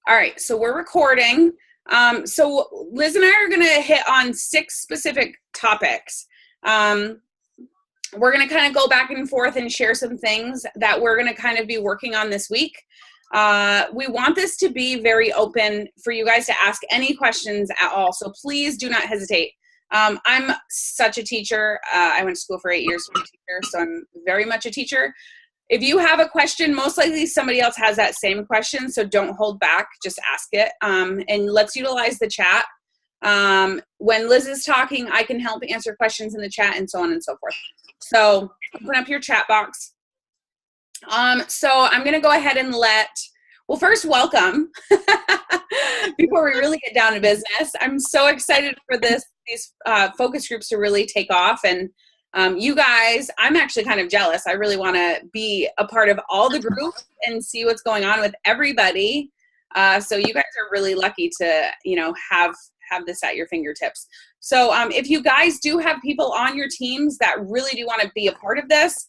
All right, so we're recording. So Liz and I are going to hit on 6 specific topics. We're going to kind of go back and forth and share some things that we're going to kind of be working on this week. We want this to be very open for you guys to ask any questions at all, so please do not hesitate. I'm such a teacher. I went to school for 8 years to be a teacher, so I'm very much a teacher. If you have a question, most likely somebody else has that same question, so don't hold back, just ask it. And let's utilize the chat. When Liz is talking, I can help answer questions in the chat and so on and so forth. So open up your chat box. So I'm going to go ahead and first welcome before we really get down to business. I'm so excited for these focus groups to really take off. And you guys, I'm actually kind of jealous. I really want to be a part of all the groups and see what's going on with everybody. So you guys are really lucky to, have this at your fingertips. So if you guys do have people on your teams that really do want to be a part of this,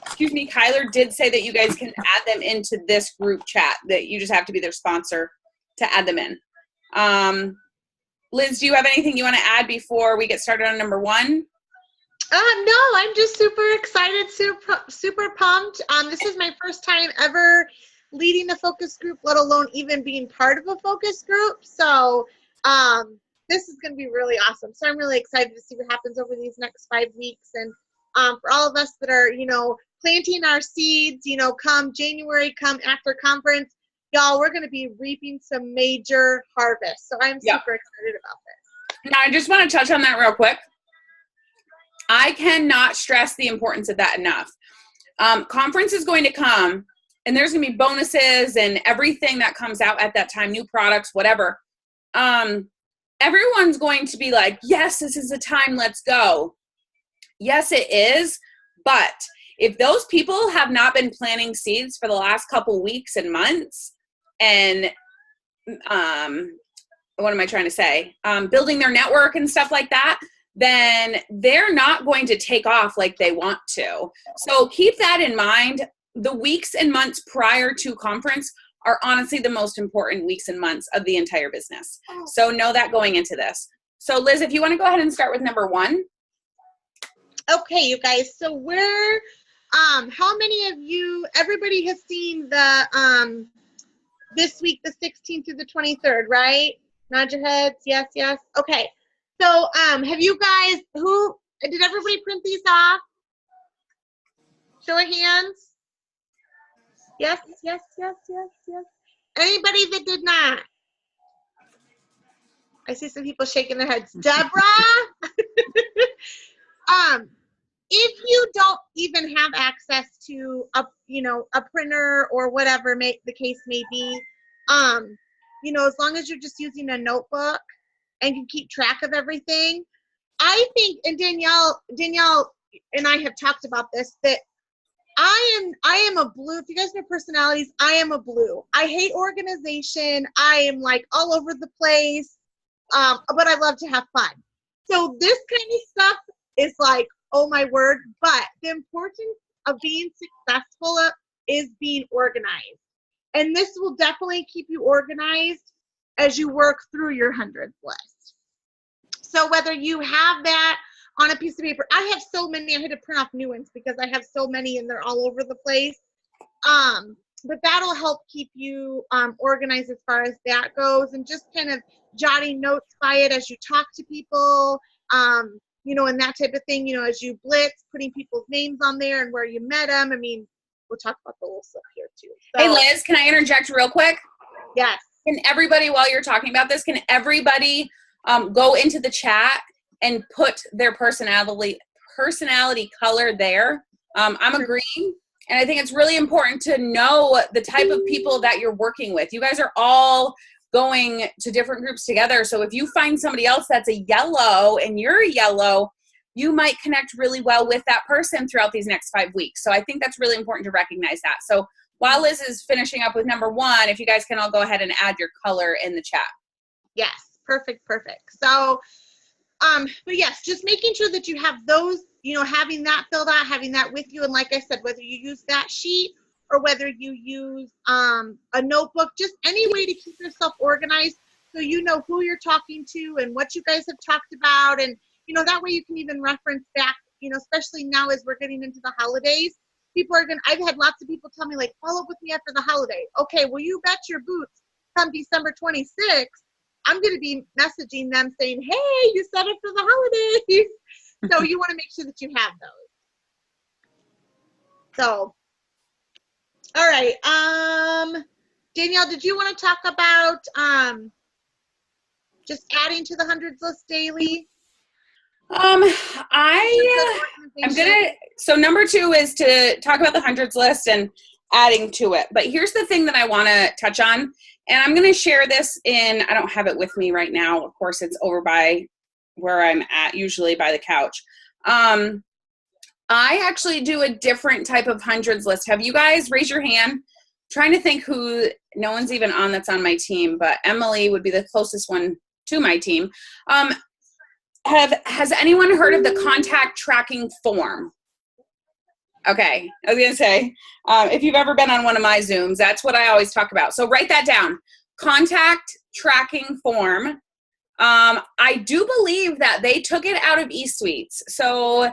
excuse me, Kyler did say that you guys can add them into this group chat, that you just have to be their sponsor to add them in. Liz, do you have anything you want to add before we get started on number 1? No, I'm just super excited, super pumped. This is my first time ever leading a focus group, let alone even being part of a focus group. So this is going to be really awesome. So I'm really excited to see what happens over these next 5 weeks. And for all of us that are, planting our seeds, come January, come after conference, y'all, we're going to be reaping some major harvest. So I'm super excited about this. Now, I just want to touch on that real quick. I cannot stress the importance of that enough. Conference is going to come, and there's going to be bonuses and everything that comes out at that time, new products, whatever. Everyone's going to be like, yes, this is the time, let's go. Yes, it is, but if those people have not been planting seeds for the last couple weeks and months and, what am I trying to say? Building their network and stuff like that, then they're not going to take off like they want to. So keep that in mind. The weeks and months prior to conference are honestly the most important weeks and months of the entire business. So know that going into this. So Liz, if you want to go ahead and start with number 1. Okay, you guys. So we're, how many of you, everybody has seen the, this week, the 16th through the 23rd, right? Nod your heads. Yes, yes. Okay. So, have you guys, did everybody print these off? Show of hands. Yes, yes, yes, yes, yes. Anybody that did not? I see some people shaking their heads. Deborah? If you don't even have access to a printer or whatever the case may be, as long as you're just using a notebook and can keep track of everything, I think, and Danielle and I have talked about this, that I am a blue. If you guys know personalities, I am a blue. I hate organization. I am like all over the place, but I love to have fun. So this kind of stuff is like, oh my word, but the importance of being successful is being organized. And this will definitely keep you organized as you work through your 100th list. So whether you have that on a piece of paper, I have so many, I had to print off new ones because I have so many and they're all over the place. But that'll help keep you organized as far as that goes, and just kind of jotting notes by it as you talk to people, and that type of thing, as you blitz, putting people's names on there and where you met them. I mean, we'll talk about the little stuff here too. So, hey Liz, can I interject real quick? Yes. Can everybody, while you're talking about this, can everybody go into the chat and put their personality color there? I'm agreeing. And I think it's really important to know the type of people that you're working with. You guys are all going to different groups together. So if you find somebody else that's a yellow and you're a yellow, you might connect really well with that person throughout these next 5 weeks. So I think that's really important to recognize that. So while Liz is finishing up with number 1, if you guys can all go ahead and add your color in the chat. Yes, perfect. So, but yes, just making sure that you have those, having that filled out, having that with you. And like I said, whether you use that sheet or whether you use a notebook, just any way to keep yourself organized so you know who you're talking to and what you guys have talked about. And, you know, that way you can even reference back, you know, especially now as we're getting into the holidays. I've had lots of people tell me, like, follow up with me after the holiday. Okay, well, you bet your boots come December 26th, I'm going to be messaging them saying, hey, you said it for the holidays. So you want to make sure that you have those. So, all right. Danielle, did you want to talk about just adding to the hundreds list daily? So number 2 is to talk about the hundreds list and adding to it. But here's the thing that I want to touch on, and I'm going to share this I don't have it with me right now. Of course, it's over by where I'm at, usually by the couch. I actually do a different type of hundreds list. Have you guys raised your hand? I'm trying to think who, no one's even on that's on my team, but Emily would be the closest one to my team. Has anyone heard of the contact tracking form? Okay, I was going to say, if you've ever been on one of my Zooms, that's what I always talk about. So write that down. Contact tracking form. I do believe that they took it out of eSuites. So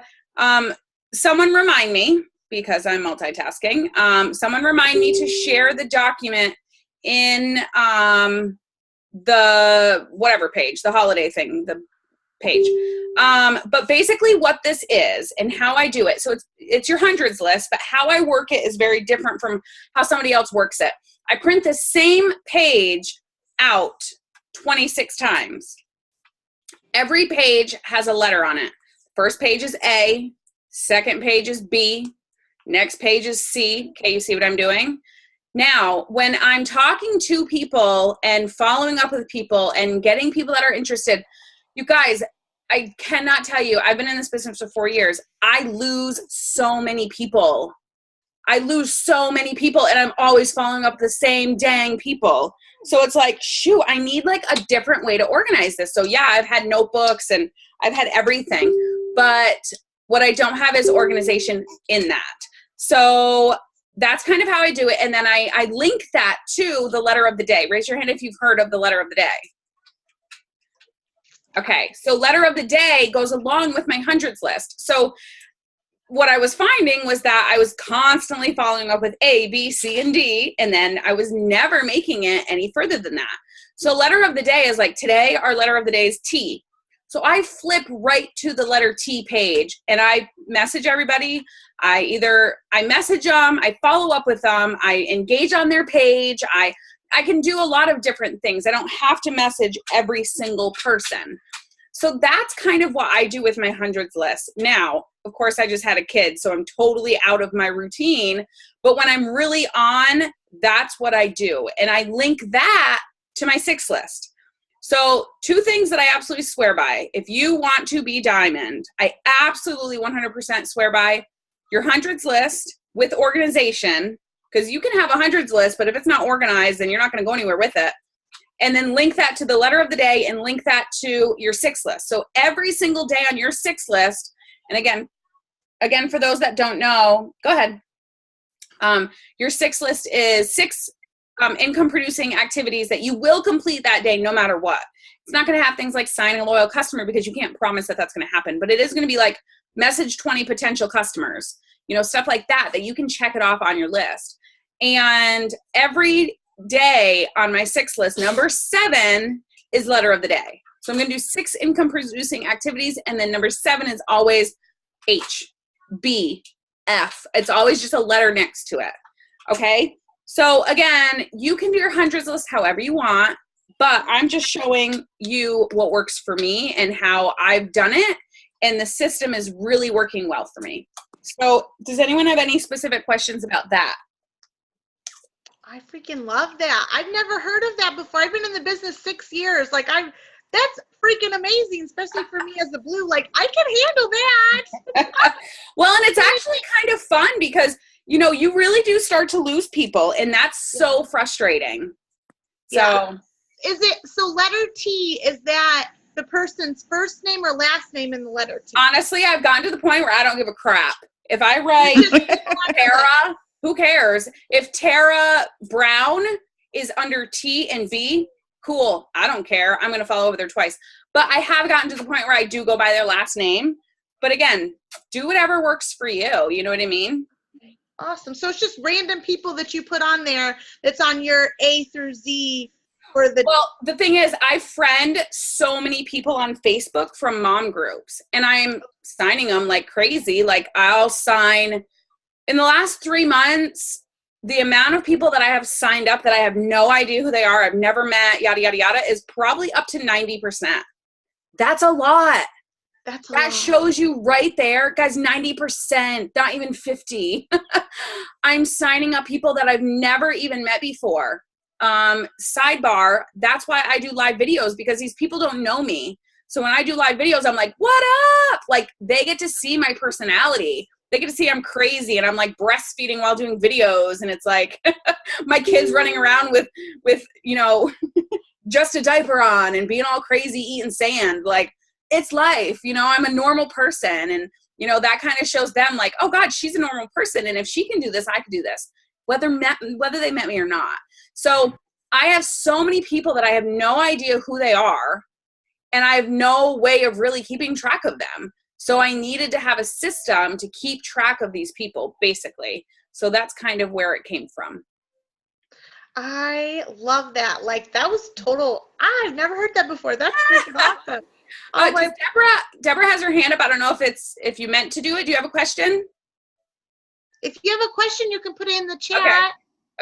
someone remind me, because I'm multitasking, someone remind me to share the document in the whatever page, the holiday thing, the page. But basically what this is and how I do it. So it's your hundreds list, but how I work it is very different from how somebody else works it. I print the same page out 26 times. Every page has a letter on it. First page is A, second page is B, next page is C. Okay, you see what I'm doing? Now, when I'm talking to people and following up with people and getting people that are interested, you guys, I cannot tell you, I've been in this business for 4 years. I lose so many people. And I'm always following up the same dang people. So it's like, shoot, I need like a different way to organize this. So yeah, I've had notebooks and I've had everything, but what I don't have is organization in that. So that's kind of how I do it. And then I link that to the letter of the day. Raise your hand if you've heard of the letter of the day. Okay, so letter of the day goes along with my hundreds list. So what I was finding was that I was constantly following up with A, B, C, and D, and then I was never making it any further than that. So letter of the day is like, today our letter of the day is T. So I flip right to the letter T page and I message everybody. I message them, I follow up with them, I engage on their page, I can do a lot of different things. I don't have to message every single person. So that's kind of what I do with my hundreds list. Now, of course, I just had a kid, so I'm totally out of my routine. But when I'm really on, that's what I do. And I link that to my 6 list. So 2 things that I absolutely swear by. If you want to be diamond, I absolutely 100% swear by your hundreds list with organization, because you can have a hundreds list, but if it's not organized, then you're not going to go anywhere with it. And then link that to the letter of the day and link that to your 6 list. So every single day on your 6 list, and again, for those that don't know, go ahead. Your 6 list is 6 income producing activities that you will complete that day no matter what. It's not going to have things like signing a loyal customer because you can't promise that that's going to happen, but it is going to be like message 20 potential customers, stuff like that you can check it off on your list. And every day on my 6 list, number 7 is letter of the day. So I'm going to do 6 income producing activities, and then number 7 is always H, B, F. It's always just a letter next to it. Okay. So again, you can do your hundreds list however you want, but I'm just showing you what works for me and how I've done it. And the system is really working well for me. So does anyone have any specific questions about that? I freaking love that. I've never heard of that before. I've been in the business 6 years. That's freaking amazing, especially for me as a blue. I can handle that. Well, and it's actually kind of fun because, you really do start to lose people, and that's so frustrating. So so letter T, is that the person's first name or last name in the letter T? Honestly, I've gotten to the point where I don't give a crap. If I write Tara, Who cares? If Tara Brown is under T and V, cool. I don't care. I'm going to follow over there twice. But I have gotten to the point where I do go by their last name. But again, do whatever works for you. You know what I mean? Awesome. So it's just random people that you put on there that's on your A through Z for the. Well, the thing is, I friend so many people on Facebook from mom groups, and I'm signing them like crazy. Like I'll sign in the last 3 months, the amount of people that I have signed up that I have no idea who they are, I've never met, yada, yada, yada, is probably up to 90%. That's a lot. That shows you right there, guys, 90%, not even 50. I'm signing up people that I've never even met before. Sidebar, that's why I do live videos, because these people don't know me. So when I do live videos, I'm like, what up? Like, they get to see my personality. They get to see I'm crazy and I'm like breastfeeding while doing videos. And it's like my kids running around with, you know, just a diaper on and being all crazy, eating sand. Like, it's life, you know, I'm a normal person. And, you know, that kind of shows them like, oh God, she's a normal person. And if she can do this, I can do this, whether they met me or not. So I have so many people that I have no idea who they are. And I have no way of really keeping track of them. So I needed to have a system to keep track of these people, basically. So that's kind of where it came from. I love that. Like, that was total. I've never heard that before. That's freaking awesome. Deborah has her hand up. I don't know if you meant to do it. Do you have a question? If you have a question, you can put it in the chat.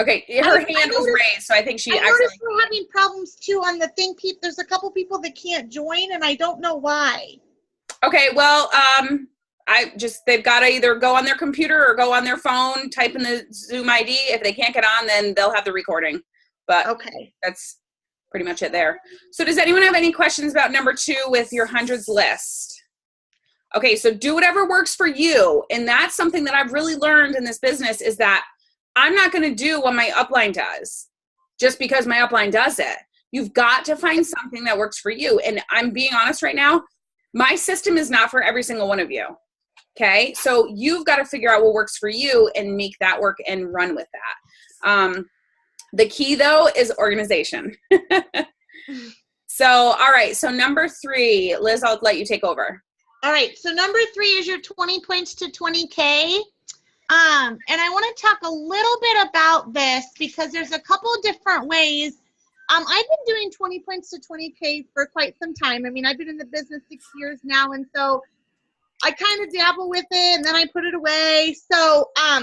Okay. Her hand was raised, so I think she I noticed we're having problems too on the thing. There's a couple people that can't join, and I don't know why. Okay, well, they've got to either go on their computer or go on their phone, type in the Zoom ID. If they can't get on, then they'll have the recording. But okay, that's pretty much it there. So does anyone have any questions about number 2 with your hundreds list? Okay, so do whatever works for you. And that's something that I've really learned in this business, is that I'm not going to do what my upline does just because my upline does it. You've got to find something that works for you. And I'm being honest right now, my system is not for every single one of you. Okay. So you've got to figure out what works for you and make that work and run with that. The key though is organization. So, all right. So number 3, Liz, I'll let you take over. All right. So number 3 is your 20 points to 20K. And I want to talk a little bit about this because there's a couple of different ways. I've been doing 20 points to 20K for quite some time. I mean, I've been in the business 6 years now, and so I kind of dabble with it, and then I put it away. So, have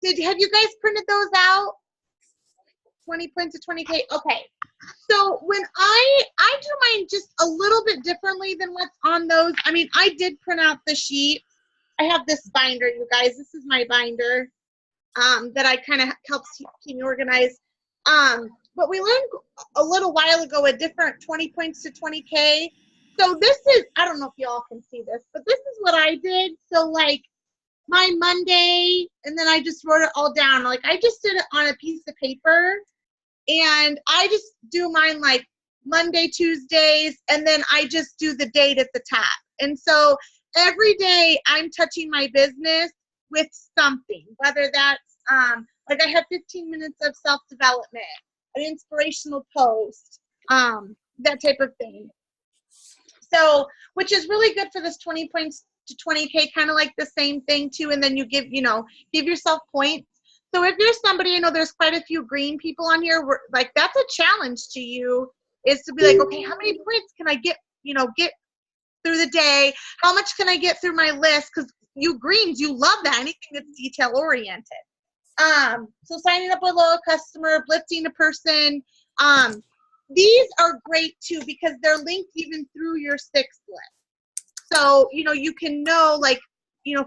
you guys printed those out? 20 points to 20K. Okay. So when I do mine just a little bit differently than what's on those. I mean, I did print out the sheet. I have this binder, you guys. This is my binder that I kind of helps keep me organized. But we learned a little while ago a different 20 points to 20K. So this is, I don't know if y'all can see this, but this is what I did. So like my Monday, and then I just wrote it all down. Like I just did it on a piece of paper, and I just do mine like Monday, Tuesdays, and then I just do the date at the top. And so every day I'm touching my business with something, whether that's like I have 15 minutes of self-development, an inspirational post, that type of thing. So, which is really good for this 20 points to 20K, kind of like the same thing too. And then you give yourself points. So if you're somebody, I know there's quite a few green people on here, like that's a challenge to you, is to be like, okay, how many points can I get through the day? How much can I get through my list? Because you greens, you love that, anything that's detail oriented. So signing up a loyal customer, blitzing a person, these are great too because they're linked even through your 6 list. So, you can know, like,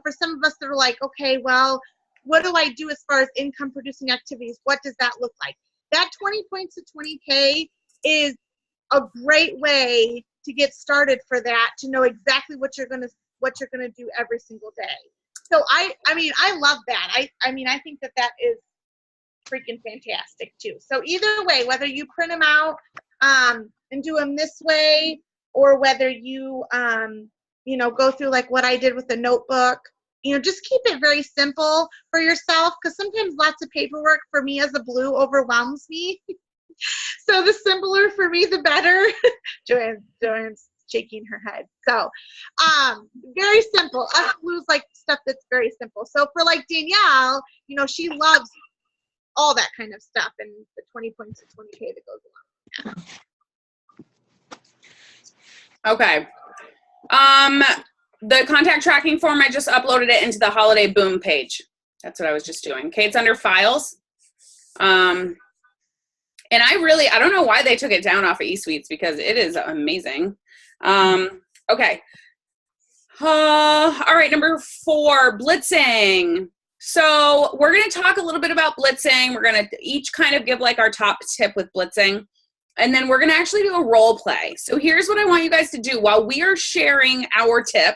for some of us that are like, okay, well, what do I do as far as income producing activities? What does that look like? That 20 points to 20K is a great way to get started for that, to know exactly what you're gonna do every single day. So I mean, I love that. I mean, I think that is freaking fantastic too. So either way, whether you print them out and do them this way, or whether you go through like what I did with the notebook, just keep it very simple for yourself, because sometimes lots of paperwork for me as a blue overwhelms me. So the simpler for me, the better. Joanne's shaking her head. So very simple. Us blues like stuff that's very simple. So for like Danielle, she loves all that kind of stuff and the 20 points to 20K that goes along with that. Okay. The contact tracking form, I just uploaded it into the holiday boom page. That's what I was just doing. Okay, it's under files. And I don't know why they took it down off of eSuites, because it is amazing. Okay. All right, number 4, blitzing. So we're going to talk a little bit about blitzing. We're going to each kind of give like our top tip with blitzing. And then we're going to actually do a role play. So here's what I want you guys to do. While we are sharing our tip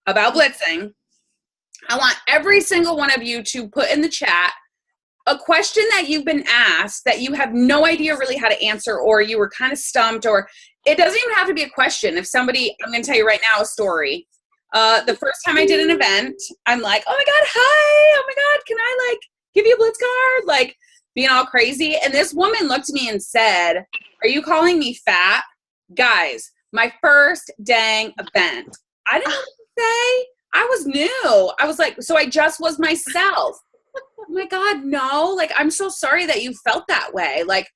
about blitzing, I want every single one of you to put in the chat a question that you've been asked that you have no idea really how to answer, or you were kind of stumped, or it doesn't even have to be a question. If somebody, I'm going to tell you right now a story. The first time I did an event, I'm like, oh my God, hi, oh my God, can I like give you a blitz card? Like being all crazy. And this woman looked at me and said, are you calling me fat? Guys, my first dang event. I didn't know what to say. I was new. I was like, so I just was myself. Oh my God, no. Like, I'm so sorry that you felt that way. Like,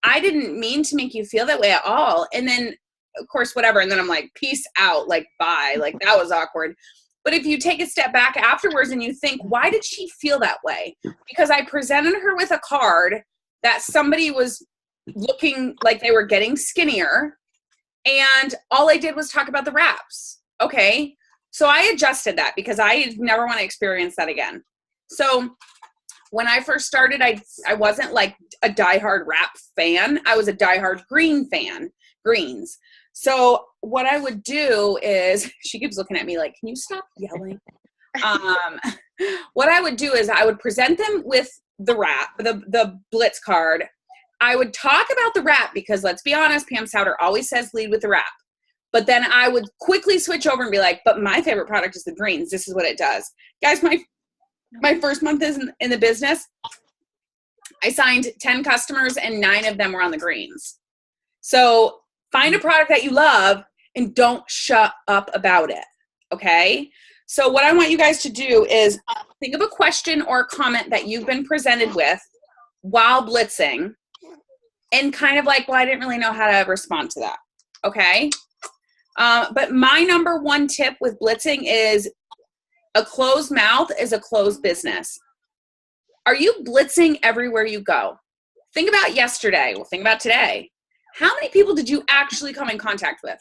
I didn't mean to make you feel that way at all. And then, of course, whatever. And then I'm like, peace out. Like, bye. Like, that was awkward. But if you take a step back afterwards and you think, why did she feel that way? Because I presented her with a card that somebody was looking like they were getting skinnier. And all I did was talk about the wraps. Okay. So I adjusted that because I never want to experience that again. So when I first started, I wasn't like a diehard wrap fan. I was a diehard green fan, greens. So what I would do is, she keeps looking at me like, can you stop yelling? What I would do is I would present them with the wrap, the blitz card. I would talk about the wrap because, let's be honest, Pam Souter always says lead with the wrap. But then I would quickly switch over and be like, but my favorite product is the greens. This is what it does. Guys, my first month is in the business, I signed 10 customers and 9 of them were on the greens. So find a product that you love and don't shut up about it, okay? So what I want you guys to do is think of a question or a comment that you've been presented with while blitzing and kind of like, well, I didn't really know how to respond to that, okay? But my number one tip with blitzing is a closed mouth is a closed business. Are you blitzing everywhere you go? Think about yesterday. Well, think about today. How many people did you actually come in contact with?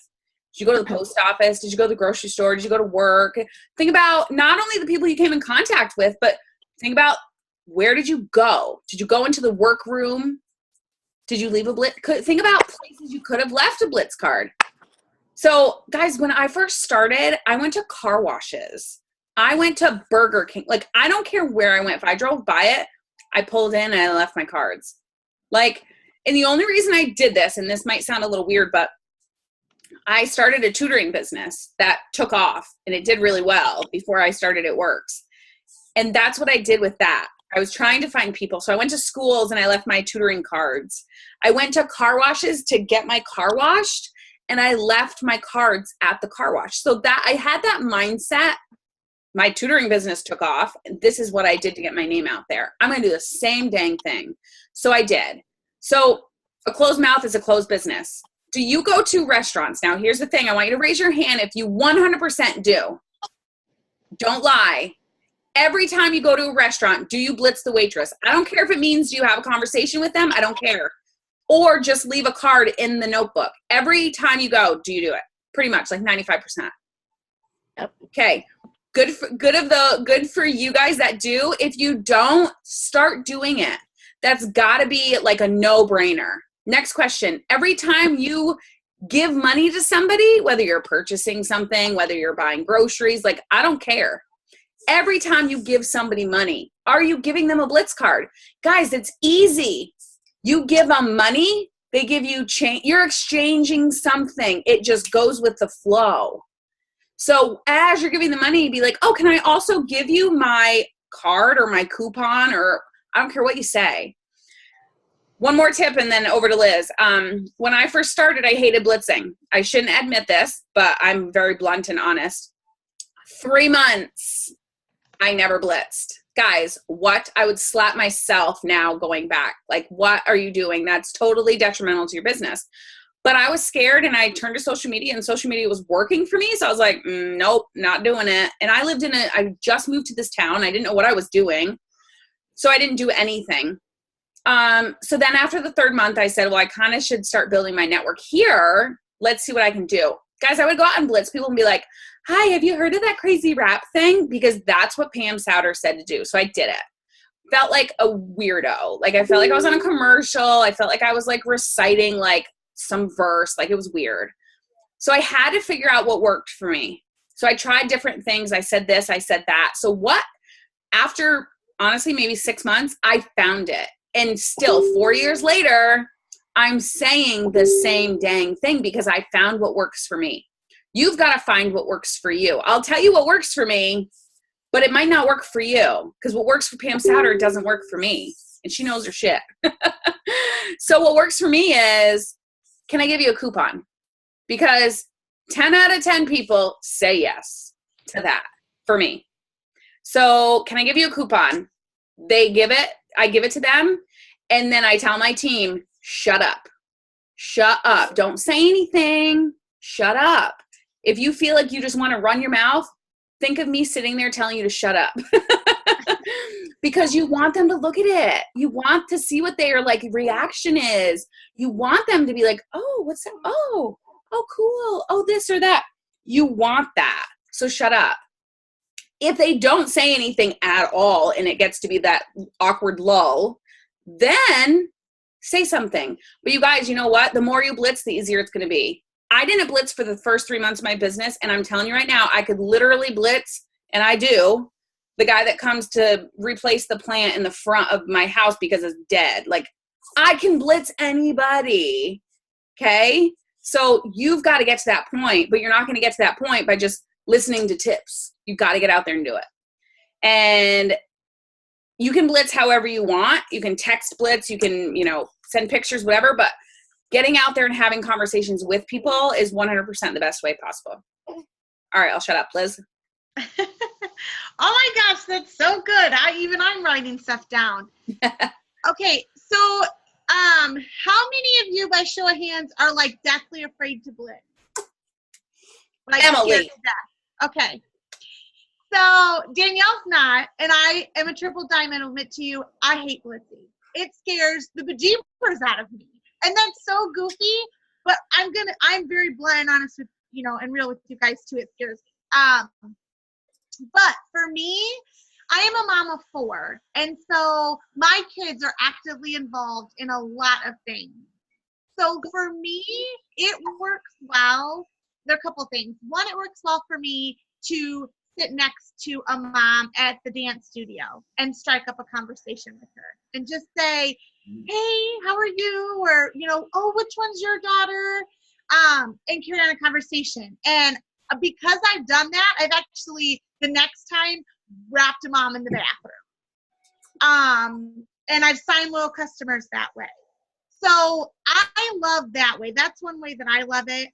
Did you go to the post office? Did you go to the grocery store? Did you go to work? Think about not only the people you came in contact with, but think about where did you go? Did you go into the workroom? Did you leave a blitz? Think about places you could have left a blitz card. So guys, when I first started, I went to car washes. I went to Burger King. Like, I don't care where I went. If I drove by it, I pulled in and I left my cards. Like, and the only reason I did this, and this might sound a little weird, but I started a tutoring business that took off and it did really well before I started It Works. And that's what I did with that. I was trying to find people. So I went to schools and I left my tutoring cards. I went to car washes to get my car washed and I left my cards at the car wash. So that I had that mindset. My tutoring business took off. This is what I did to get my name out there. I'm going to do the same dang thing. So I did. So a closed mouth is a closed business. Do you go to restaurants? Now, here's the thing. I want you to raise your hand if you 100% do. Don't lie. Every time you go to a restaurant, do you blitz the waitress? I don't care if it means you have a conversation with them. I don't care. Or just leave a card in the notebook. Every time you go, do you do it? Pretty much, like 95%. Yep. Okay. Good for you guys that do. If you don't, start doing it. That's got to be like a no-brainer. Next question. Every time you give money to somebody, whether you're purchasing something, whether you're buying groceries, like I don't care. Every time you give somebody money, are you giving them a blitz card? Guys, it's easy. You give them money, they give you change. You're exchanging something. It just goes with the flow. So as you're giving the money, be like, oh, can I also give you my card or my coupon, or I don't care what you say. One more tip and then over to Liz. When I first started, I hated blitzing. I shouldn't admit this, but I'm very blunt and honest. 3 months, I never blitzed. Guys, what? I would slap myself now going back. Like, what are you doing? That's totally detrimental to your business. But I was scared and I turned to social media, and social media was working for me. So I was like, nope, not doing it. And I just moved to this town. I didn't know what I was doing. So I didn't do anything. So then after the 3rd month, I said, well, I kind of should start building my network here. Let's see what I can do. Guys, I would go out and blitz people and be like, hi, have you heard of that crazy rap thing? Because that's what Pam Souter said to do. So I did it. Felt like a weirdo. Like, I felt like I was on a commercial. I felt like I was like reciting like some verse. Like, it was weird. So I had to figure out what worked for me. So I tried different things. I said this, I said that. So after honestly, maybe 6 months, I found it. And still 4 years later, I'm saying the same dang thing because I found what works for me. You've got to find what works for you. I'll tell you what works for me, but it might not work for you, because what works for Pam Souter doesn't work for me. And she knows her shit. So what works for me is, can I give you a coupon? Because 10 out of 10 people say yes to that for me. So can I give you a coupon? They give it. I give it to them. And then I tell my team, shut up. Shut up. Don't say anything. Shut up. If you feel like you just want to run your mouth, think of me sitting there telling you to shut up. Because you want them to look at it. You want to see what their like reaction is. You want them to be like, oh, what's that? Oh, cool. Oh, this or that. You want that. So shut up. If they don't say anything at all and it gets to be that awkward lull, then say something. But you guys, you know what? The more you blitz, the easier it's going to be. I didn't blitz for the first 3 months of my business. And I'm telling you right now, I could literally blitz, and I do, the guy that comes to replace the plant in the front of my house because it's dead. Like, I can blitz anybody. Okay. So you've got to get to that point, but you're not going to get to that point by just listening to tips. You've got to get out there and do it. And you can blitz however you want. You can text blitz, you can, send pictures, whatever, but getting out there and having conversations with people is 100% the best way possible. All right, I'll shut up, Liz. Oh my gosh, that's so good. I'm writing stuff down. Okay, so how many of you, by show of hands, are like deathly afraid to blitz? Like, Emily. Okay. So Danielle's not, and I am a triple diamond. I'll admit to you, I hate blitzing. It scares the bejeepers out of me. And that's so goofy, but I'm very blunt and honest with, and real with you guys too. It scares me. But for me, I am a mom of 4. And so my kids are actively involved in a lot of things. So for me, it works well. There are a couple things. One, it works well for me to sit next to a mom at the dance studio and strike up a conversation with her and just say, hey, how are you? Or, oh, which one's your daughter? And carry on a conversation. And because I've done that, I've actually, the next time, wrapped a mom in the bathroom. And I've signed loyal customers that way. So I love that way. That's one way that I love it.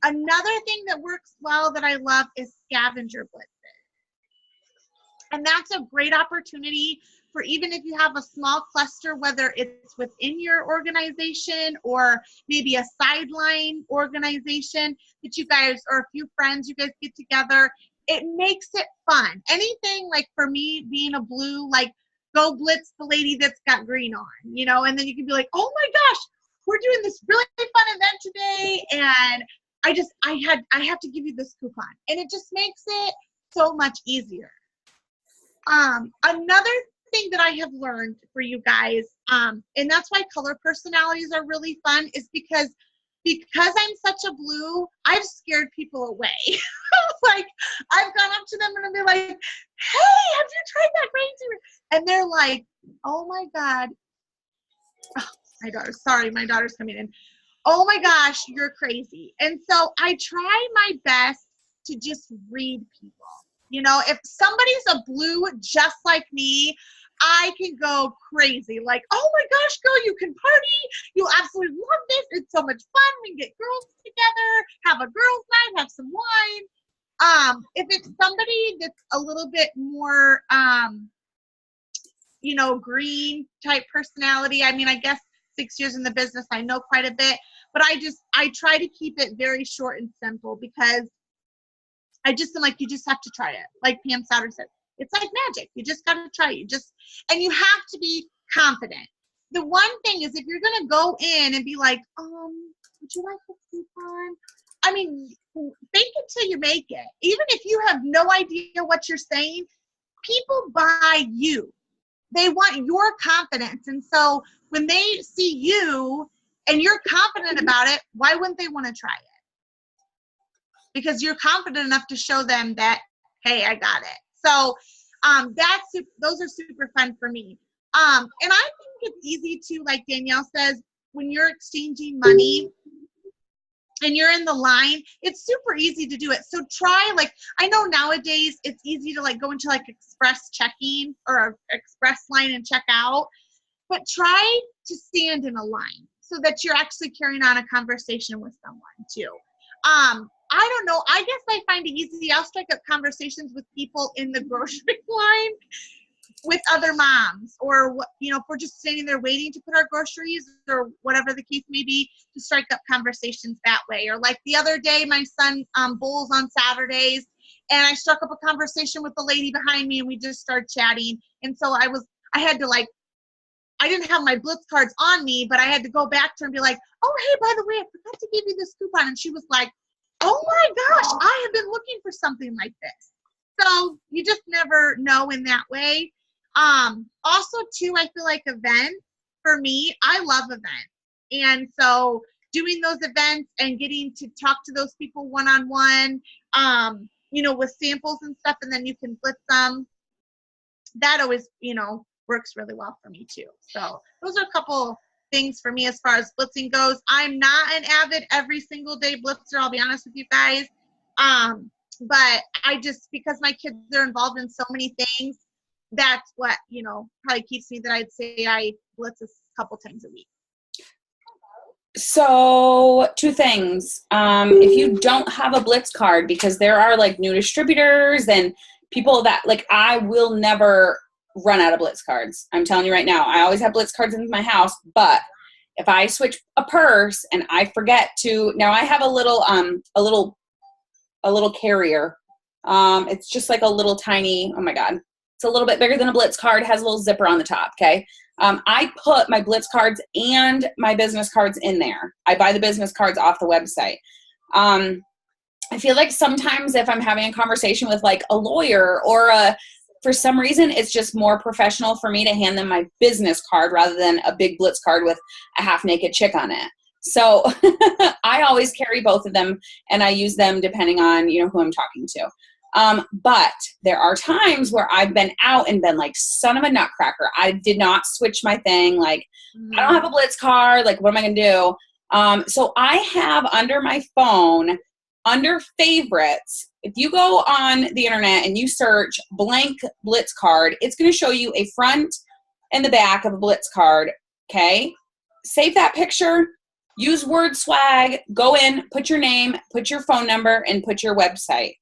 Another thing that works well that I love is scavenger blitzes. And that's a great opportunity for, even if you have a small cluster, whether it's within your organization or maybe a sideline organization that you guys, or a few friends, you guys get together. It makes it fun. Anything like, for me, being a blue, like, go blitz the lady that's got green on, and then you can be like, oh my gosh, we're doing this really fun event today. And I have to give you this coupon. And it just makes it so much easier. Another thing that I have learned for you guys, and that's why color personalities are really fun, is because I'm such a blue, I've scared people away. Like, I've gone up to them and I'll be like, hey, have you tried that crazy? And they're like, oh my God. Oh, my daughter's coming in. Oh my gosh, you're crazy. And so I try my best to just read people. You know, if somebody's a blue just like me, I can go crazy. Like, oh my gosh, girl, you can party. You'll absolutely love this. It's so much fun. We can get girls together, have a girls' night, have some wine. If it's somebody that's a little bit more, you know, green type personality, I mean, I guess 6 years in the business, I know quite a bit, but I try to keep it very short and simple because I just am like, you just have to try it. Like Pam Souter said, it's like magic. You just got to try it. And you have to be confident. The one thing is if you're going to go in and be like, would you like a coupon? I mean, fake it till you make it. Even if you have no idea what you're saying, people buy you. They want your confidence. And so when they see you and you're confident about it, why wouldn't they want to try it? Because you're confident enough to show them that, hey, I got it. So those are super fun for me. And I think it's easy to, like Danielle says, when you're exchanging money and you're in the line, it's super easy to do it. So try, like, I know nowadays it's easy to like go into like express checking or express line and check out, but try to stand in a line so that you're actually carrying on a conversation with someone too. I don't know. I guess I find it easy. I'll strike up conversations with people in the grocery line with other moms, or, you know, if we're just standing there waiting to put our groceries or whatever the case may be, to strike up conversations that way. Or like the other day, my son bowls on Saturdays, and I struck up a conversation with the lady behind me, and we just started chatting. And so I had to like, I didn't have my Blitz cards on me, but I had to go back to her and be like, oh, hey, by the way, I forgot to give you this coupon. And she was like, oh my gosh, I have been looking for something like this. So you just never know in that way. Also too, I feel like events, for me, I love events. And so doing those events and getting to talk to those people one-on-one, you know, with samples and stuff, and then you can blitz them, that always, you know, works really well for me too. So those are a couple things for me as far as blitzing goes. I'm not an avid every single day blitzer, I'll be honest with you guys. But I just, because my kids are involved in so many things, that's what, you know, probably keeps me that I'd say I blitz a couple times a week. So 2 things. If you don't have a Blitz card, because there are like new distributors and people that like, I will never run out of Blitz cards. I'm telling you right now, I always have Blitz cards in my house, but if I switch a purse and I forget to, now I have a little carrier. It's just like a little tiny, oh my God, it's a little bit bigger than a Blitz card, has a little zipper on the top. Okay. I put my Blitz cards and my business cards in there. I buy the business cards off the website. I feel like sometimes if I'm having a conversation with like a lawyer or for some reason, it's just more professional for me to hand them my business card rather than a big Blitz card with a half naked chick on it. So I always carry both of them, and I use them depending on, you know, who I'm talking to. But there are times where I've been out and been like, son of a nutcracker, I did not switch my thing. Like, I don't have a Blitz card. Like, what am I going to do? So I have under my phone, under favorites, if you go on the internet and you search blank Blitz card, it's going to show you a front and the back of a Blitz card. Okay. Save that picture, use word swag, go in, put your name, put your phone number, and put your website.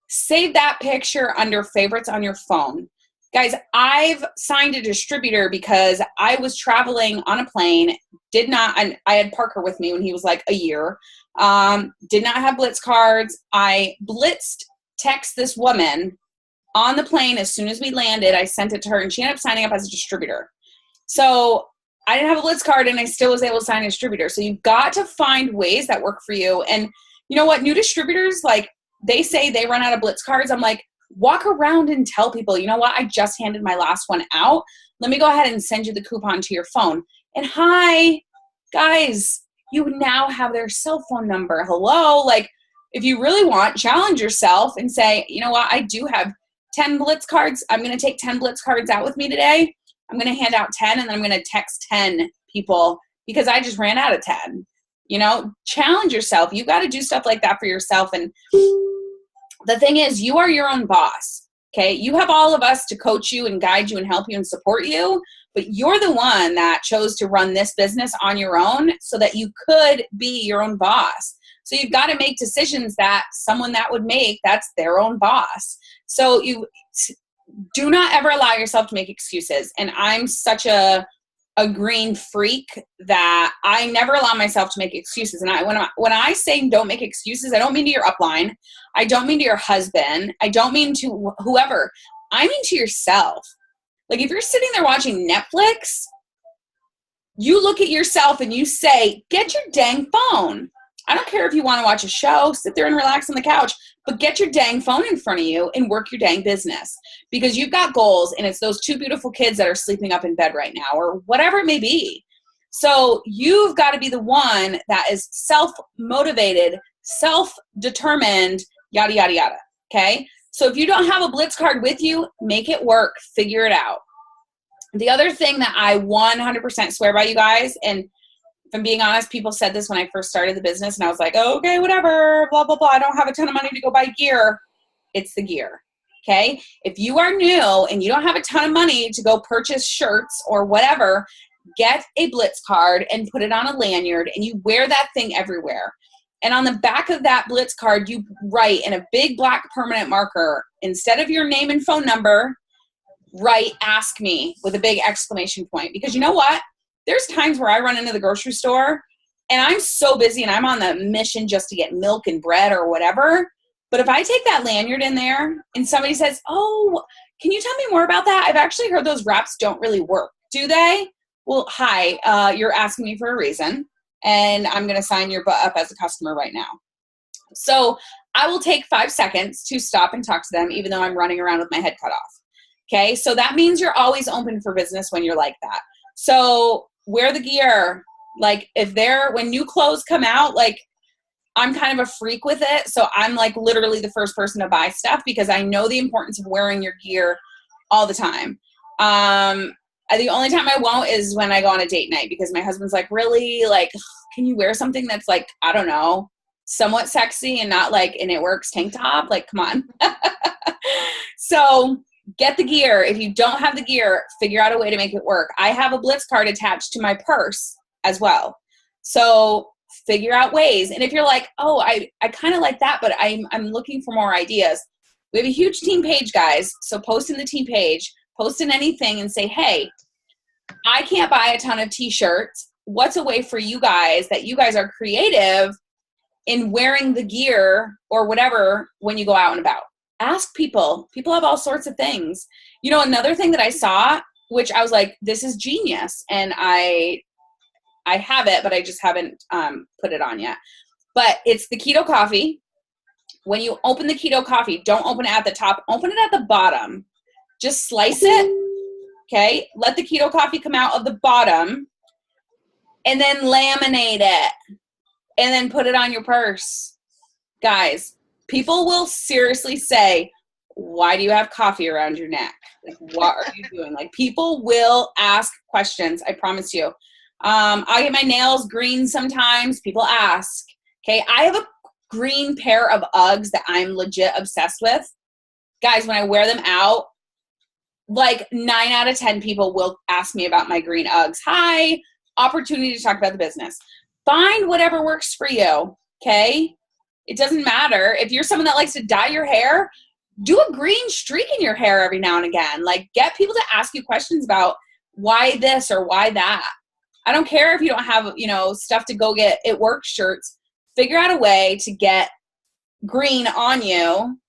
Save that picture under favorites on your phone. Guys, I've signed a distributor because I was traveling on a plane, I had Parker with me when he was like a year, did not have Blitz cards. I text this woman on the plane as soon as we landed. I sent it to her, and she ended up signing up as a distributor. So I didn't have a Blitz card, and I still was able to sign a distributor. So you've got to find ways that work for you. And you know what? New distributors, like, they say they run out of Blitz cards. I'm like, walk around and tell people, you know what? I just handed my last one out. Let me go ahead and send you the coupon to your phone. And hi, guys, you now have their cell phone number. Hello. Like, if you really want, challenge yourself and say, you know what? I do have 10 Blitz cards. I'm going to take 10 Blitz cards out with me today. I'm going to hand out 10, and then I'm going to text 10 people because I just ran out of 10. You know, challenge yourself. You got to do stuff like that for yourself. And the thing is, you are your own boss. Okay. You have all of us to coach you and guide you and help you and support you, but you're the one that chose to run this business on your own so that you could be your own boss. So you've got to make decisions that someone that would make, that's their own boss. So you do not ever allow yourself to make excuses. And I'm such a green freak that I never allow myself to make excuses. And when I say don't make excuses, I don't mean to your upline. I don't mean to your husband. I don't mean to whoever. I mean to yourself. Like if you're sitting there watching Netflix, you look at yourself and you say, get your dang phone. I don't care if you want to watch a show, sit there and relax on the couch, but get your dang phone in front of you and work your dang business, because you've got goals and it's those 2 beautiful kids that are sleeping up in bed right now or whatever it may be. So you've got to be the one that is self-motivated, self-determined, yada, yada, yada. Okay. So if you don't have a Blitz card with you, make it work, figure it out. The other thing that I 100% swear by, you guys, and if I'm being honest, people said this when I first started the business and I was like, oh, okay, whatever, blah, blah, blah. I don't have a ton of money to go buy gear. It's the gear. Okay. If you are new and you don't have a ton of money to go purchase shirts or whatever, get a Blitz card and put it on a lanyard and you wear that thing everywhere. And on the back of that Blitz card, you write in a big black permanent marker, instead of your name and phone number, write "ask me" with a big exclamation point. Because you know what? There's times where I run into the grocery store and I'm so busy and I'm on the mission just to get milk and bread or whatever. But if I take that lanyard in there and somebody says, oh, can you tell me more about that? I've actually heard those wraps don't really work. Do they? Well, hi, you're asking me for a reason and I'm going to sign your butt up as a customer right now. So I will take 5 seconds to stop and talk to them, even though I'm running around with my head cut off. Okay. So that means you're always open for business when you're like that. So wear the gear. Like when new clothes come out, like I'm kind of a freak with it. So I'm like literally the first person to buy stuff because I know the importance of wearing your gear all the time. The only time I won't is when I go on a date night, because my husband's like, really? Like, can you wear something that's like, I don't know, somewhat sexy and not like an It Works tank top? Like, come on. So get the gear. If you don't have the gear, figure out a way to make it work. I have a Blitz card attached to my purse as well. So figure out ways. And if you're like, oh, I kind of like that, but I'm looking for more ideas. We have a huge team page, guys. So post in the team page, post in anything and say, hey, I can't buy a ton of t-shirts. What's a way for you guys that you guys are creative in wearing the gear or whatever when you go out and about? Ask people. People have all sorts of things. You know, another thing that I saw, which I was like, this is genius. And I have it, but I just haven't put it on yet. But it's the keto coffee. When you open the keto coffee, don't open it at the top. Open it at the bottom. Just slice it. Okay. Let the keto coffee come out of the bottom and then laminate it and then put it on your purse. Guys, people will seriously say, why do you have coffee around your neck? Like, what are you doing? Like, people will ask questions. I promise you. I get my nails green sometimes. People ask. Okay. I have a green pair of Uggs that I'm legit obsessed with. Guys, when I wear them out, like 9 out of 10 people will ask me about my green Uggs. Hi, opportunity to talk about the business. Find whatever works for you. Okay. It doesn't matter. If you're someone that likes to dye your hair, do a green streak in your hair every now and again. Like, get people to ask you questions about why this or why that. I don't care if you don't have, stuff to go get It Works shirts. Figure out a way to get green on you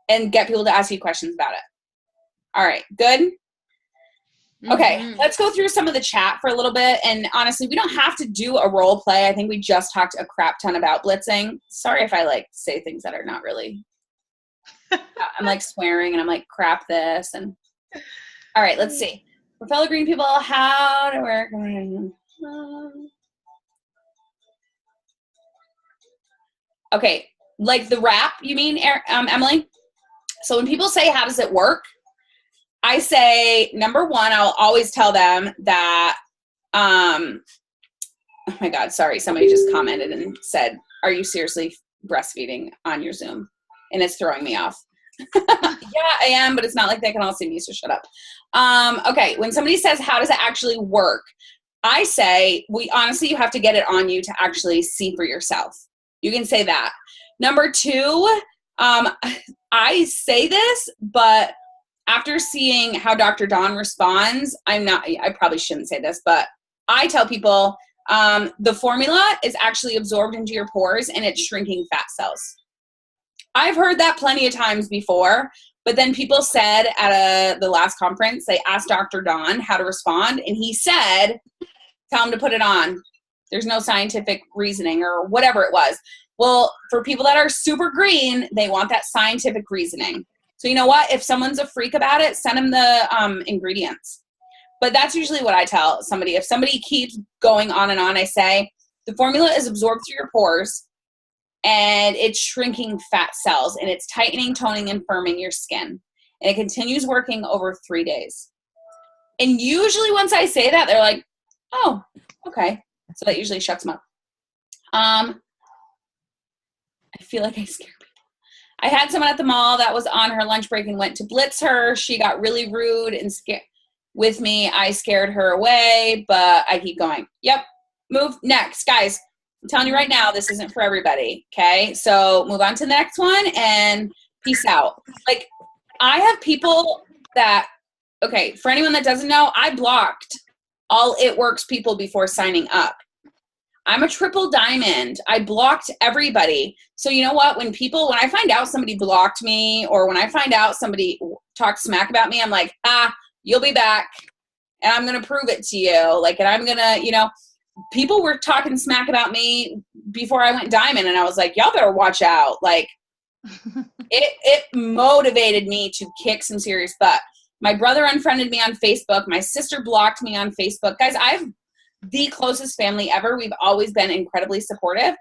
and get people to ask you questions about it. All right, good? Okay, let's go through some of the chat for a little bit. And honestly, we don't have to do a role play. I think we just talked a crap ton about blitzing. Sorry if I say things that are not really, I'm swearing and I'm crap this. And all right, let's see. For fellow green people, how to work. Okay, the wrap, you mean, Emily? So when people say, how does it work? I say, number one, I'll always tell them that, oh my God, sorry. Somebody just commented and said, are you seriously breastfeeding on your Zoom? and it's throwing me off. Yeah, I am, but it's not like they can all see me, so shut up. Okay, when somebody says, how does it actually work? I say, honestly, you have to get it on you to actually see for yourself. You can say that. Number two, I say this, but after seeing how Dr. Dawn responds, I probably shouldn't say this, but I tell people the formula is actually absorbed into your pores and it's shrinking fat cells. I've heard that plenty of times before, but then people said at the last conference, they asked Dr. Dawn how to respond, and he said, tell him to put it on. There's no scientific reasoning or whatever it was. Well, for people that are super green, they want that scientific reasoning. So you know what? If someone's a freak about it, send them the ingredients. But that's usually what I tell somebody. If somebody keeps going on and on, I say, the formula is absorbed through your pores, and it's shrinking fat cells, and it's tightening, toning, and firming your skin. And it continues working over 3 days. And usually once I say that, they're like, oh, okay. So that usually shuts them up. I feel like I scare people. I had someone at the mall that was on her lunch break and went to blitz her. She got really rude and scared with me. I scared her away, but I keep going. Yep. Move next. Guys, I'm telling you right now, this isn't for everybody. Okay. So move on to the next one and peace out. Like, I have people that, okay, for anyone that doesn't know, I blocked all It Works people before signing up. I'm a triple diamond. I blocked everybody. So you know what? When I find out somebody blocked me, or when I find out somebody talked smack about me, I'm like, you'll be back and I'm going to prove it to you. Like, and I'm going to, people were talking smack about me before I went diamond, and I was like, y'all better watch out. Like, it motivated me to kick some serious butt. My brother unfriended me on Facebook. My sister blocked me on Facebook. Guys, I have the closest family ever. We've always been incredibly supportive,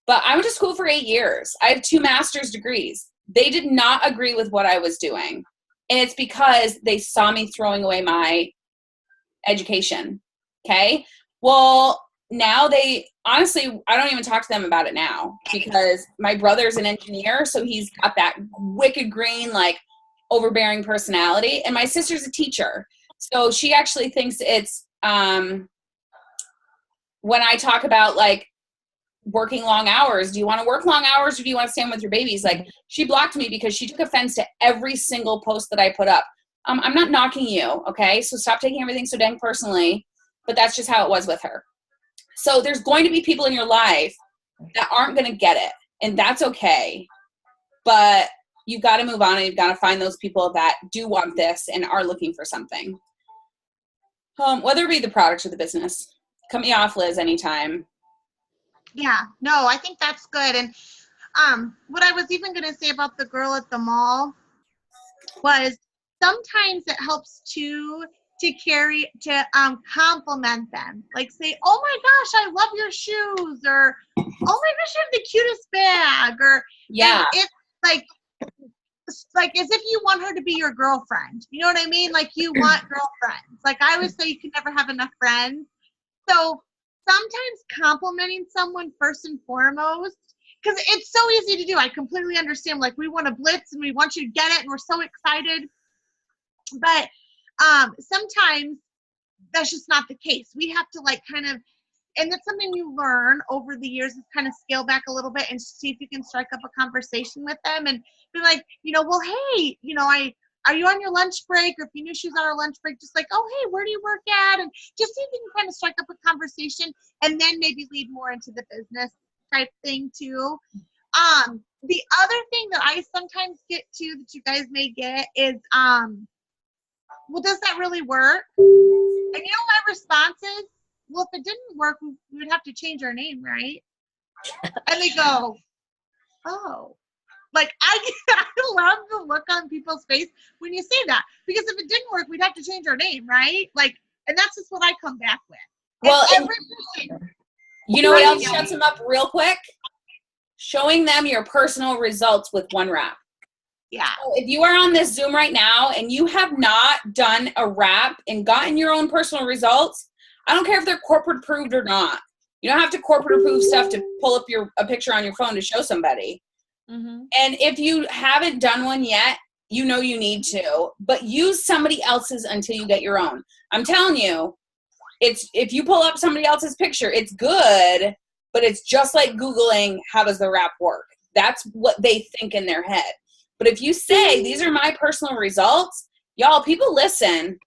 but I went to school for 8 years. I have 2 master's degrees. They did not agree with what I was doing. And it's because they saw me throwing away my education. Okay. Well, now honestly, I don't even talk to them about it now, because my brother's an engineer. So he's got that wicked green, like, overbearing personality. And my sister's a teacher. So she actually thinks it's, when I talk about, like, working long hours, do you want to work long hours or do you want to stand with your babies? Like, she blocked me because she took offense to every single post that I put up. I'm not knocking you, okay? So stop taking everything so dang personally, but that's just how it was with her. So there's going to be people in your life that aren't going to get it, and that's okay. But you've got to move on, and you've got to find those people that do want this and are looking for something. Whether it be the product or the business. Cut me off, Liz, anytime. Yeah, no, I think that's good. And what I was even going to say about the girl at the mall was sometimes it helps to compliment them. Like, say, oh my gosh, I love your shoes, or oh my gosh, you have the cutest bag, or yeah, it's like as if you want her to be your girlfriend. You know what I mean? Like, you want girlfriends. Like, I always say, you can never have enough friends. So sometimes complimenting someone first and foremost, because it's so easy to do. I completely understand. Like, we want to blitz and we want you to get it and we're so excited. But sometimes that's just not the case. We have to, like, kind of, and that's something you learn over the years, is kind of scale back a little bit and see if you can strike up a conversation with them and be like, well, hey, are you on your lunch break? Or if you knew she was on her lunch break, just like, oh, hey, where do you work at? And just see if you can kind of strike up a conversation and then maybe lead more into the business type thing too. The other thing that I sometimes get to that you guys may get is, well, does that really work? And my response is, well, if it didn't work, we would have to change our name, right? And they go, oh. Like, I love the look on people's face when you say that, because if it didn't work, we'd have to change our name, right? Like, and that's just what I come back with. Well, you know what else shuts them up real quick? Showing them your personal results with one wrap. Yeah. So if you are on this Zoom right now and you have not done a wrap and gotten your own personal results, I don't care if they're corporate approved or not. You don't have to corporate approve stuff to pull up a picture on your phone to show somebody. And if you haven't done one yet, you know you need to, but use somebody else's until you get your own. I'm telling you, if you pull up somebody else's picture, it's good, but it's just like Googling, how does the wrap work? That's what they think in their head. But if you say, these are my personal results, y'all, people listen.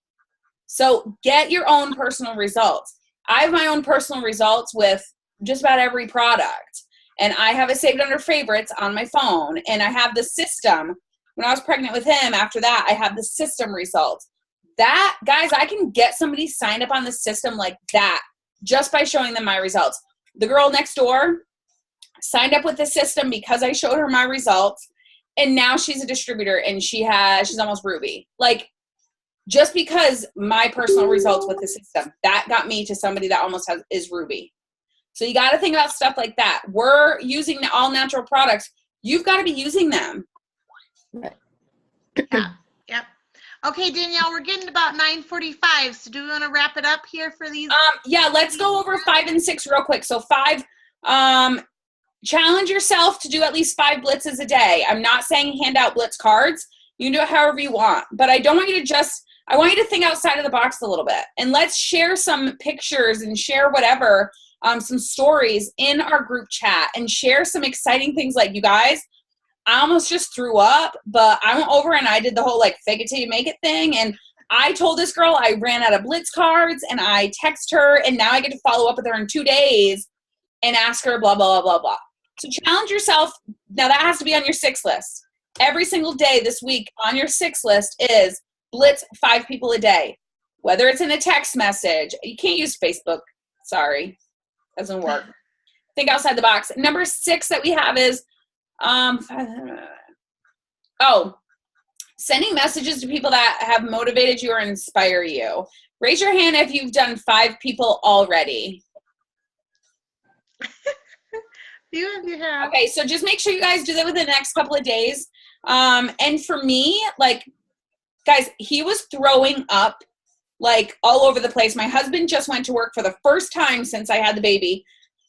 So get your own personal results. I have my own personal results with just about every product. And I have it saved under favorites on my phone. And I have the system. When I was pregnant with him, after that, I have the system results. That, guys, I can get somebody signed up on the system like that just by showing them my results. The girl next door signed up with the system because I showed her my results. And now she's a distributor and she's almost Ruby. Like, just because my personal results with the system, that got me to somebody that almost is Ruby. So you got to think about stuff like that. We're using the all natural products. You've got to be using them. Right. Yeah. Yep. Okay, Danielle, we're getting about 9:45. So do we want to wrap it up here for these? Yeah, let's go over 5 and 6 real quick. So 5, challenge yourself to do at least 5 blitzes a day. I'm not saying hand out blitz cards. You can do it however you want. But I don't want you to I want you to think outside of the box a little bit. And let's share some pictures and share whatever, some stories in our group chat and share some exciting things like, you guys, I almost just threw up, but I went over and I did the whole like fake it till you make it thing. And I told this girl I ran out of blitz cards and I text her and now I get to follow up with her in 2 days and ask her blah, blah, blah, blah, blah. So challenge yourself. Now that has to be on your 6 list. Every single day this week on your 6 list is blitz 5 people a day, whether it's in a text message. You can't use Facebook. Sorry. Doesn't work. Think outside the box. Number 6 that we have is, sending messages to people that have motivated you or inspire you. Raise your hand if you've done 5 people already. You have. Okay, so just make sure you guys do that within the next couple of days. And for me, like, guys, he was throwing up like all over the place. My husband just went to work for the first time since I had the baby,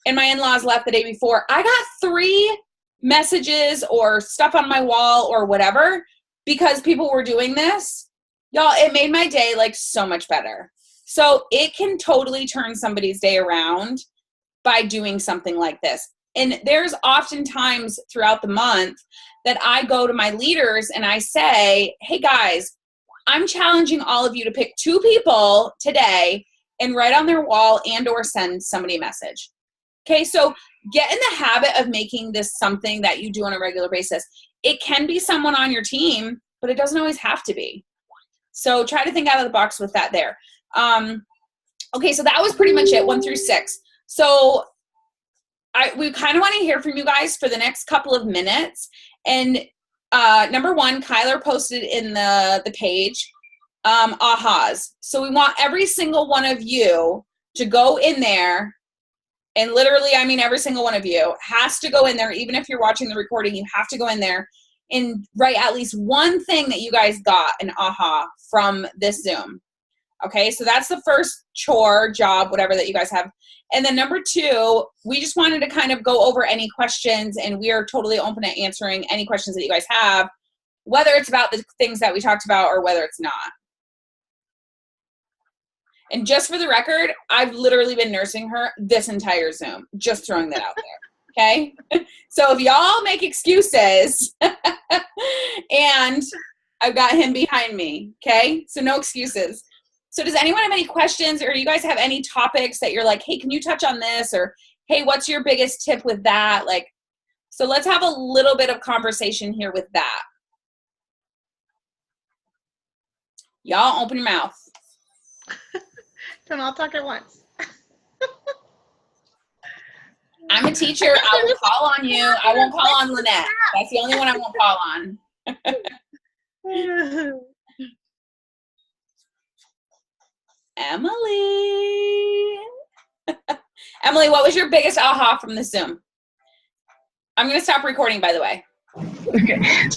and my in-laws left the day before. I got 3 messages or stuff on my wall or whatever because people were doing this. Y'all, it made my day like so much better. So it can totally turn somebody's day around by doing something like this. And there's often times throughout the month that I go to my leaders and I say, hey guys, I'm challenging all of you to pick 2 people today and write on their wall and or send somebody a message. Okay, so get in the habit of making this something that you do on a regular basis. It can be someone on your team, but it doesn't always have to be. So try to think out of the box with that there. Okay, so that was pretty much it, 1 through 6. So we kind of want to hear from you guys for the next couple of minutes. And number 1, Kyler posted in the page, ahas. So we want every single one of you to go in there, and literally, I mean, every single one of you has to go in there. Even if you're watching the recording, you have to go in there and write at least one thing that you guys got an aha from this Zoom. Okay, so that's the first chore, job, whatever that you guys have. And then number 2, we just wanted to kind of go over any questions, and we are totally open to answering any questions that you guys have, whether it's about the things that we talked about or whether it's not. And just for the record, I've literally been nursing her this entire Zoom, just throwing that out there, okay? So if y'all make excuses, and I've got him behind me, okay? So no excuses. So does anyone have any questions, or do you guys have any topics that you're like, hey, can you touch on this? Or, hey, what's your biggest tip with that? Like, so let's have a little bit of conversation here with that. Y'all open your mouth. Don't all talk at once. I'm a teacher. I will call on you. I won't call on Lynette. That's the only one I won't call on. Emily. Emily, what was your biggest aha from the Zoom? I'm going to stop recording, by the way. Okay.